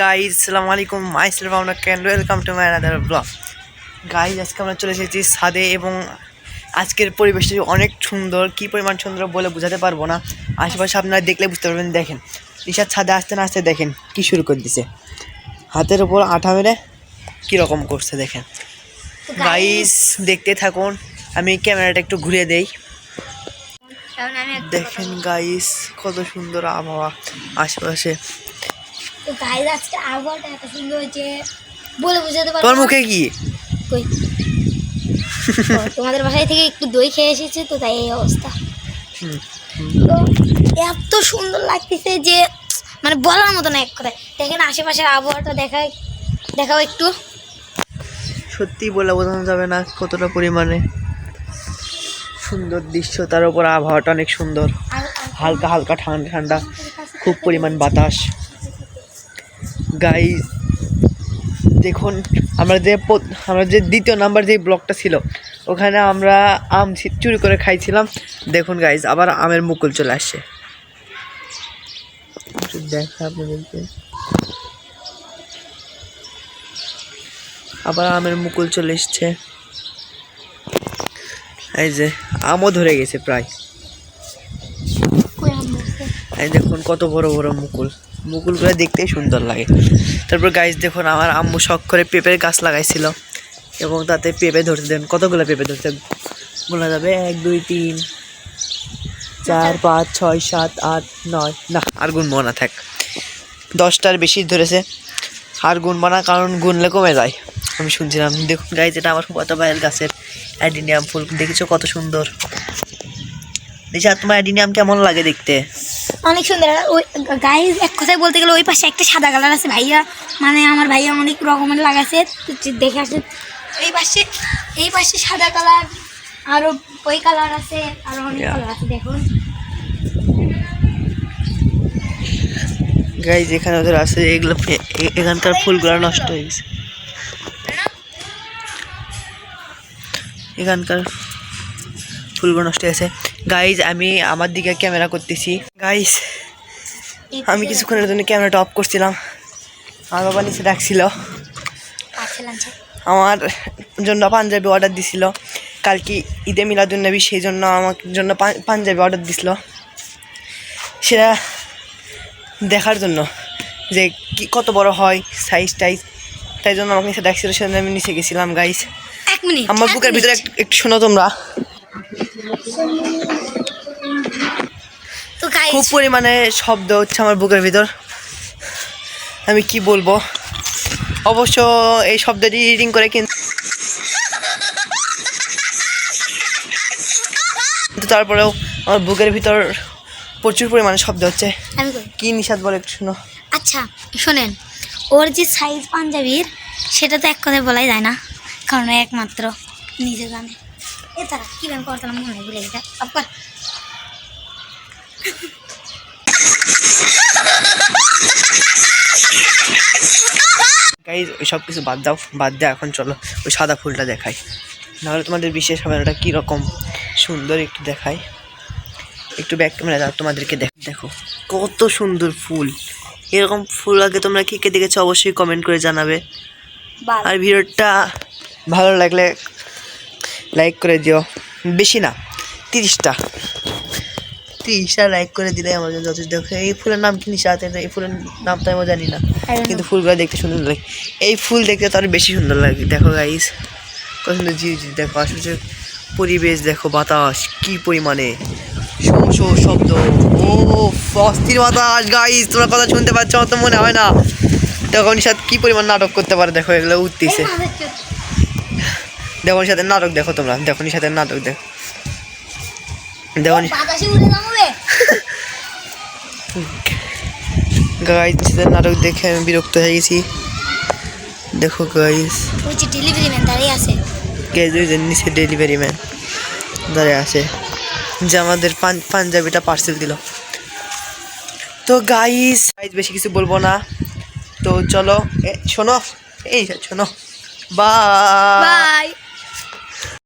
Guys আসসালামু আলাইকুম myself can welcome to my another blog. Guys আজকে আমরা চলে এসেছি ছাদে এবং আজকের পরিবেশটি অনেক সুন্দর, কী পরিমাণ সুন্দর বলে বোঝাতে পারবো না। আশেপাশে আপনারা দেখলে বুঝতে পারবেন। দেখেন ঈশার ছাদে আসতে না আসতে দেখেন কী শুরু করে দিছে, হাতের উপর আঠা মেরে কীরকম করছে দেখেন। গাইজ দেখতে থাকুন, আমি ক্যামেরাটা একটু ঘুরিয়ে দেই। দেখেন গাইজ কত সুন্দর আবহাওয়া আশেপাশে। তো গাইজ আজকে আবহাওয়াটা এত সুন্দর হয়েছে বলে বোঝাতে পারবো না। তোর মুখে কি? কই তোমাদের বাসায় থেকে একটু দই খেয়ে এসেছে তো তাই এই অবস্থা। তো এত সুন্দর লাগতেছে যে মানে বলার মতো না এক কথায়। দেখেন আশেপাশের আবহাওয়াটা দেখাও একটু। সত্যি বলে বোঝানো যাবে না কতটা পরিমাণে সুন্দর দৃশ্য, তার উপর আবহাওয়াটা অনেক সুন্দর, হালকা হালকা ঠান্ডা ঠান্ডা, খুব পরিমাণ বাতাস। গাইজ দেখুন আমরা যে দ্বিতীয় নাম্বার যে ব্লকটা ছিল ওখানে আমরা আম চুরি করে খাইছিলাম। দেখুন গাইজ আবার আমের মুকুল চলে আসছে। দেখা আপনাদেরকে আবার আমের মুকুল চলে এসছে। এই যে আমও ধরে গেছে প্রায়। এই দেখুন কত বড় বড় মুকুলগুলো দেখতেই সুন্দর লাগে। তারপর গাইজ দেখুন আমার আম্মু শখ করে পেঁপের গাছ লাগাইছিল এবং তাতে পেঁপে ধরতে দেন। কতগুলো পেঁপে ধরতে বলা যাবে? 1 2 3 4 5 6 7 8 9, না আর গুনবো না, থাক 10টার বেশি ধরেছে। আর গুনবো না কারণ গুনলে কমে যায়, আমি শুনছিলাম। দেখুন গাইজ এটা আমার কত ভাইয়ের গাছের অ্যাডিনিয়াম ফুল, দেখেছো কত সুন্দর। দিশা তোমার অ্যাডিনিয়াম কেমন লাগে দেখতে? অনেক সুন্দর। ওই গাইজ এক কথায় বলতে গেলে ওই পাশে একটা সাদা কালার আছে ভাইয়া, মানে আমার ভাইয়া অনেক রকমের লাগাছে দেখে আসে। এই পাশে সাদা কালার, আরো ওই কালার আছে, আরো অনেক কালার আছে। দেখুন গাইজ এখানে ওদের আছে এগুলো, এখানকার ফুলগুলো নষ্ট হয়ে গেছে। এখানকার ফুলগুলো নষ্ট হয়ে গেছে। গাইজ আমি আমার দিকে ক্যামেরা করতেছি। গাইজ আমি কিছুক্ষণের জন্য ক্যামেরাটা অফ করছিলাম, আমার বাবা নিচে ডাকছিল, আমার জন্য পাঞ্জাবি অর্ডার দিছিল কালকে ঈদে মিলাদুন্নবী, সেই জন্য আমার জন্য পাঞ্জাবি অর্ডার দিছিল, সেটা দেখার জন্য যে কি কত বড় হয় সাইজ টাইজ, তাই জন্য আমাকে নিচে ডাকছিল, সেজন্য আমি নিচে গেছিলাম। গাইজ আমার বুকের ভিতরে একটু শোনো তোমরা, খুব পরিমাণে শব্দ হচ্ছে আমার বুকের ভিতর, আমি কি বলবো। অবশ্য এই শব্দটি রিডিং করে কিন্তু তারপরেও আমার বুকের ভিতর প্রচুর পরিমাণে শব্দ হচ্ছে। কি নিষাদ বলে একটু শোনো। আচ্ছা শোনেন, ওর যে সাইজ পাঞ্জাবির সেটা তো এক কথায় বলাই যায় না, কারণ একমাত্র নিজে জানে। এছাড়া কীভাবে করতাম মনে হয় ভুলে গেছে। গাইজ ওই সব কিছু বাদ দাও, এখন চলো ওই সাদা ফুলটা দেখাই, নাহলে তোমাদের বিশেষ হবে ওটা কীরকম সুন্দর একটু দেখাই। একটু ব্যাক ক্যামেরা দাও, তোমাদেরকে দেখো কত সুন্দর ফুল। এরকম ফুল আগে তোমরা কে কে দেখেছো অবশ্যই কমেন্ট করে জানাবে। আর ভিডিওটা ভালো লাগলে লাইক করে দিও, বেশি না 30টা লাইক করে দিলে আমার জন্য যথেষ্ট। দেখো এই ফুলের নাম কি নিশা, এই ফুলের নাম তো আমি জানি না, কিন্তু ফুলগুলো দেখতে সুন্দর লাগে। এই ফুল দেখতে তো আরও বেশি সুন্দর লাগে। দেখো গাইস কত সুন্দর জি দেখো আশেপাশে পরিবেশ, দেখো বাতাস কি পরিমাণে শব্দ, ও অস্থির বাতাস। গাইস তোমরা কথা শুনতে পাচ্ছ? আমার তো মনে হয় না। দেখো নিশাদ কি পরিমাণ নাটক করতে পারে, দেখো এগুলো উঠতেছে। দেখো নিশাদের নাটক দেখো তোমরা, দেখো নিশাদের নাটক দেখো, দেখো গাইস নাটক দেখে আমি বিরক্ত হয়ে গেছি। দেখো গাইস ডেলিভারি ম্যান দাঁড়িয়ে আছে, নিচে ডেলিভারি ম্যান দাঁড়িয়ে আছে যে আমাদের পাঞ্জাবিটা পার্সেল দিল। তো গাইস বেশি কিছু বলবো না, তো চলো শোনো, এই শোনো, বাই।